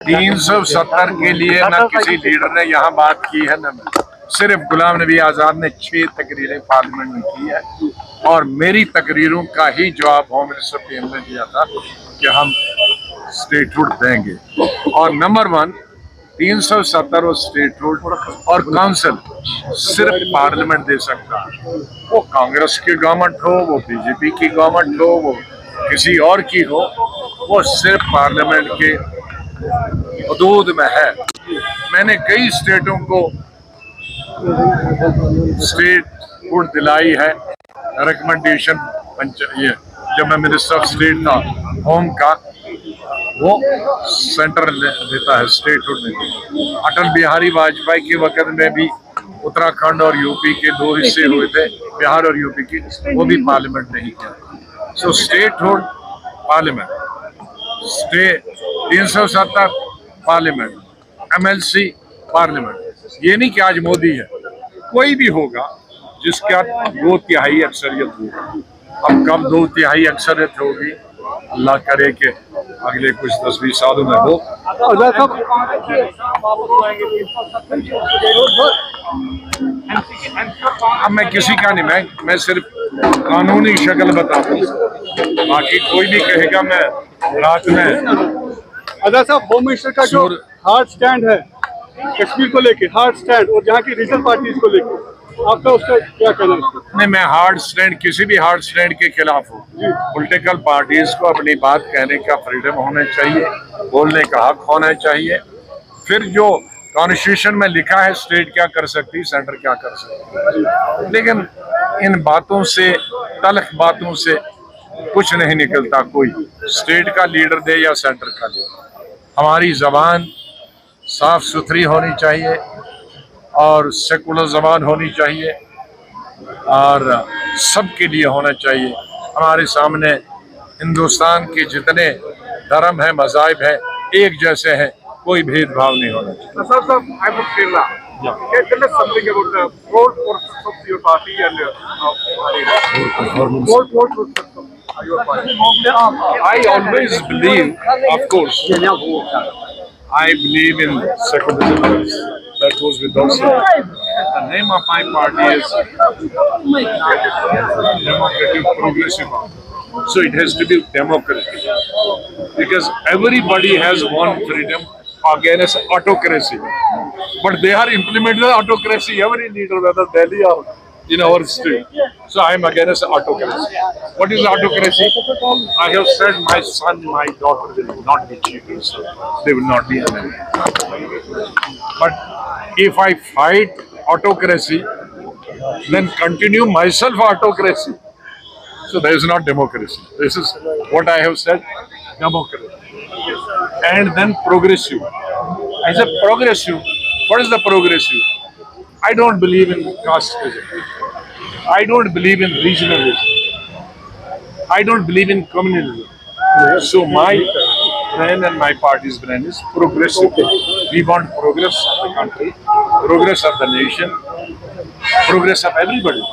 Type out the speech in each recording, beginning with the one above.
370 के लिए न किसी लीडर ने यहाँ बात की है न सिर्फ गुलाम नबी आज़ाद ने 6 तकरीरें पार्लियामेंट में की है और मेरी तकरीरों का ही जवाब होम मिनिस्टर पीएम ने दिया था कि हम स्टेटहुड देंगे। और नंबर 1 370 और स्टेटहुड और काउंसिल सिर्फ पार्लियामेंट दे सकता है। वो कांग्रेस की गवर्नमेंट हो, वो बीजेपी की गवर्नमेंट हो, वो किसी और की हो, वो सिर्फ पार्लियामेंट के हदूद में है। मैंने कई स्टेटों को स्टेटहुड दिलाई है। रिकमेंडेशन ये जब मैं मिनिस्टर ऑफ स्टेट था होम का, वो सेंटर देता है, स्टेटहुड नहीं। अटल बिहारी वाजपेयी के वक्त में भी उत्तराखंड और यूपी के 2 हिस्से हुए थे, बिहार और यूपी की, वो भी पार्लियामेंट नहीं किया। So statehood parliament, state 370 parliament, MLC parliament. ये नहीं कि आज मोदी है, कोई भी होगा जिसका 2/3 अक्सरियत होगी। अब कब 2/3 अक्सरियत होगी, अल्लाह करे कि अगले कुछ 10-20 सालों में हो। अब मैं किसी का नहीं, मैं सिर्फ कानूनी शक्ल बताता हूँ, बाकी कोई भी कहेगा मैं रात में। आजाद साहब, होम मिनिस्टर का जो हार्ड स्टैंड है कश्मीर को लेके, हार्ड स्टैंड, और जहाँ की रीजनल पार्टीज को लेके, आपका उसका क्या कहना है? नहीं, मैं हार्ड स्टैंड, किसी भी हार्ड स्टैंड के खिलाफ हूँ। पॉलिटिकल पार्टीज को अपनी बात कहने का फ्रीडम होना चाहिए, बोलने का हक होना चाहिए। फिर जो कॉन्स्टिट्यूशन में लिखा है स्टेट क्या कर सकती, सेंटर क्या कर सकती, लेकिन इन बातों से, तल्ख बातों से कुछ नहीं निकलता। कोई स्टेट का लीडर दे या सेंटर का लीडर, हमारी जबान साफ सुथरी होनी चाहिए और सेकुलर जबान होनी चाहिए और सबके लिए होना चाहिए। हमारे सामने हिंदुस्तान के जितने धर्म हैं, मज़ाहिब हैं, एक जैसे हैं, कोई भेदभाव नहीं होना चाहिए। I always believe, of course, I believe in secularism. That goes without saying. The name of my party is Democratic Progressive Party. So it has to be democratic, because everybody has one freedom against autocracy. But they are implementing the autocracy, every leader, whether Delhi or in our state. So I am against autocracy. What is autocracy? I have said my son, my daughter will not be cheaters. They will not be enemies. But if I fight autocracy, then continue myself autocracy. So there is not democracy. This is what I have said, democracy. And then progressive. I said progressive. What is the progressive? I don't believe in casteism. I don't believe in regionalism. I don't believe in communalism. So my brand and my party's brand is progressive. We want progress of the country, progress of the nation, progress of everybody.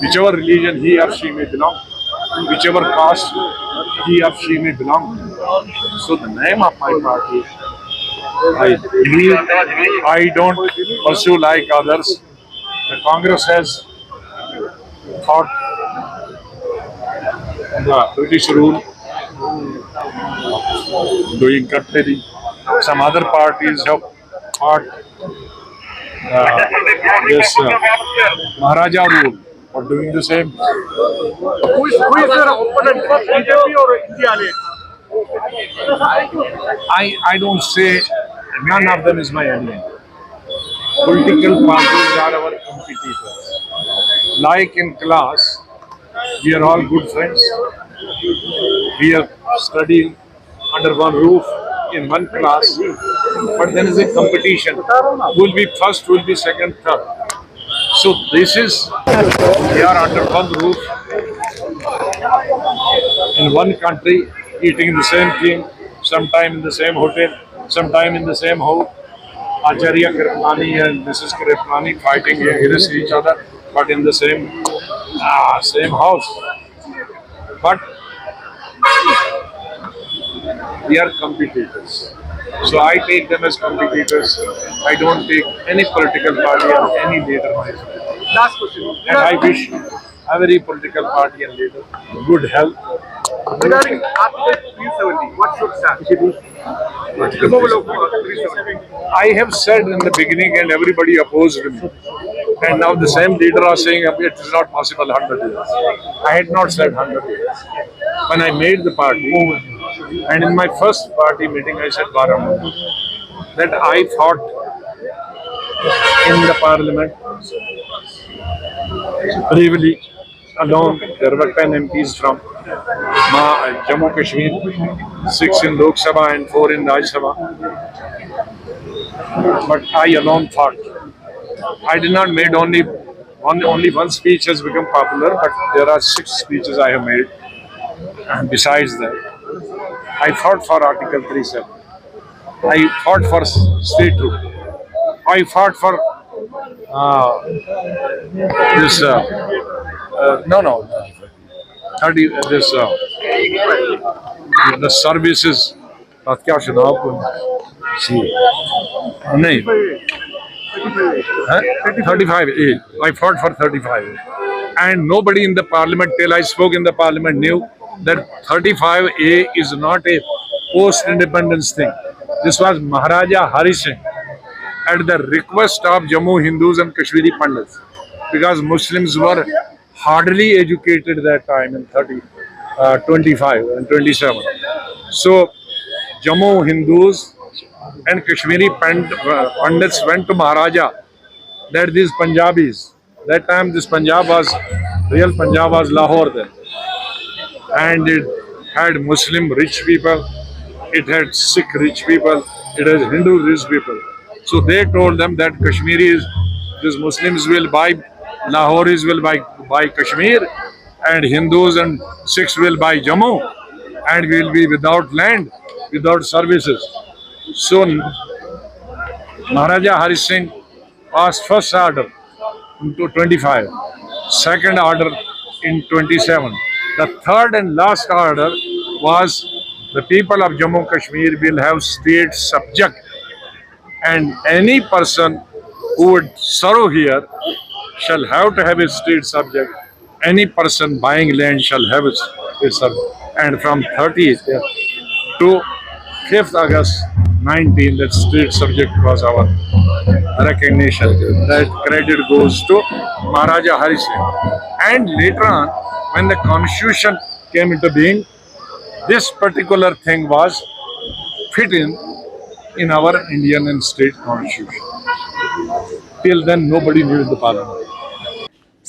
Whichever religion he or she may belong, whichever caste he or she may belong. So the name of my party, I believe, I don't pursue like others. The Congress has fought the British rule, doing cutlery. Some other parties have fought this Maharaja rule for doing the same. Who is your opponent, BJP or India? I don't say, none of them is my enemy. Political parties are our competitors. Like in class, we are all good friends. We are studying under one roof in one class, but there is a competition. Who will be first, who will be second, third. So this is, we are under one roof in one country, eating the same thing, sometime in the same hotel, sometime in the same home. Acharya Kripalani and Mrs. Kripalani fighting against each other, but in the same house. But we are competitors. So I take them as competitors. I don't take any political party or any leader myself. Last question. And I wish every political party and leader good health. Regarding Article 370, what's your stance? Removal of 370. I have said in the beginning and everybody opposed me. And now the same leader are saying it is not possible 100 years. I had not said 100 years. When I made the party, and in my first party meeting I said Baramulla, that I fought in the parliament bravely alone. There were 10 MPs from Jammu Kashmir, 6 in Lok Sabha and 4 in Rajya Sabha. But I alone fought. I did not made only one speech has become popular, but there are 6 speeches I have made. And besides that, I fought for Article 37. I fought for state rule. I fought for this. No. 30. This the services. क्या सुना आपको? नहीं. 35A. I fought for 35A. And nobody in the parliament, till I spoke in the parliament, knew that 35A is not a post-independence thing. This was Maharaja Hari Singh at the request of Jammu Hindus and Kashmiri Pandits, because Muslims were hardly educated that time in 25 and 27. So Jammu Hindus and Kashmiri Pandits went to Maharaja that these Punjabis, that time this Punjab was, real Punjab was Lahore then. And it had Muslim rich people, it had Sikh rich people, it has Hindu rich people. So they told them that Kashmiris, these Muslims will buy, Lahoris will buy Kashmir, and Hindus and Sikhs will buy Jammu, and we will be without land, without services. So Maharaja Hari Singh passed first order into 25, second order in 27. The third and last order was the people of Jammu Kashmir will have state subject, and any person who would serve here shall have to have a state subject. Any person buying land shall have a subject. And from 30th to 5th August 19, that state subject was our recognition. That credit goes to Maharaja Hari Singh. And later on, when the constitution came into being, this particular thing was fit in our Indian and state constitution. Till then, nobody knew in the parliament.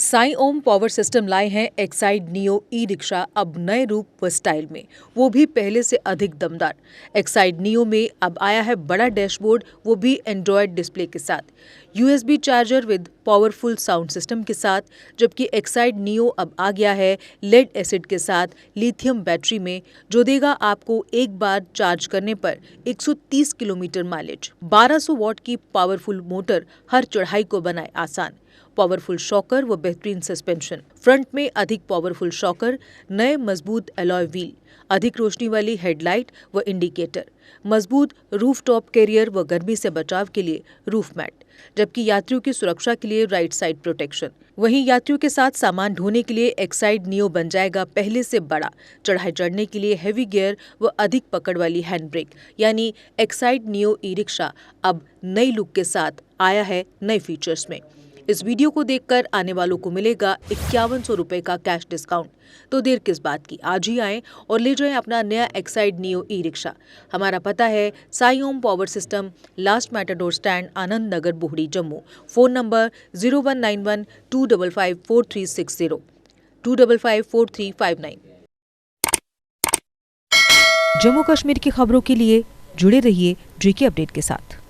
Sai Om power system लाए हैं Exide neo e rickshaw अब नए रूप व style में, वो भी पहले से अधिक दमदार। एक्साइड नियो में अब आया है बड़ा डैशबोर्ड, वो भी एंड्रॉयड डिस्प्ले के साथ, USB charger with powerful sound system के साथ, जबकि एक्साइड नियो अब आ गया है लेड एसिड के साथ लिथियम बैटरी में, जो देगा आपको एक बार चार्ज करने पर 130 किलोमीटर माइलेज। 1200 वॉट की पावरफुल मोटर हर चढ़ाई को बनाए आसान, पावरफुल शॉकर व बेहतरीन सस्पेंशन, फ्रंट में अधिक पावरफुल शॉकर, नए मजबूत अलॉय व्हील, अधिक रोशनी वाली हेडलाइट व इंडिकेटर, मजबूत रूफ टॉप कैरियर व गर्मी से बचाव के लिए रूफ मैट, जबकि यात्रियों की सुरक्षा के लिए राइट साइड प्रोटेक्शन। वहीं यात्रियों के साथ सामान ढोने के लिए एक्साइड नियो बन जाएगा पहले से बड़ा, चढ़ाई चढ़ने के लिए हैवी गियर व अधिक पकड़ वाली हैंड ब्रेक, यानी एक्साइड नियो ई रिक्शा अब नई लुक के साथ आया है नए फीचर्स में। इस वीडियो को देखकर आने वालों को मिलेगा 5100 रुपए का कैश डिस्काउंट। तो देर किस बात की, आज ही आएं और ले जाएं अपना नया एक्साइड नियो ई रिक्शा। हमारा पता है Sai Om power system, last matador stand, Anand Nagar, Bohri, Jammu. Phone number 0191 255 4360 255 4359। Jammu Kashmir की खबरों के लिए जुड़े रहिए JK अपडेट के साथ।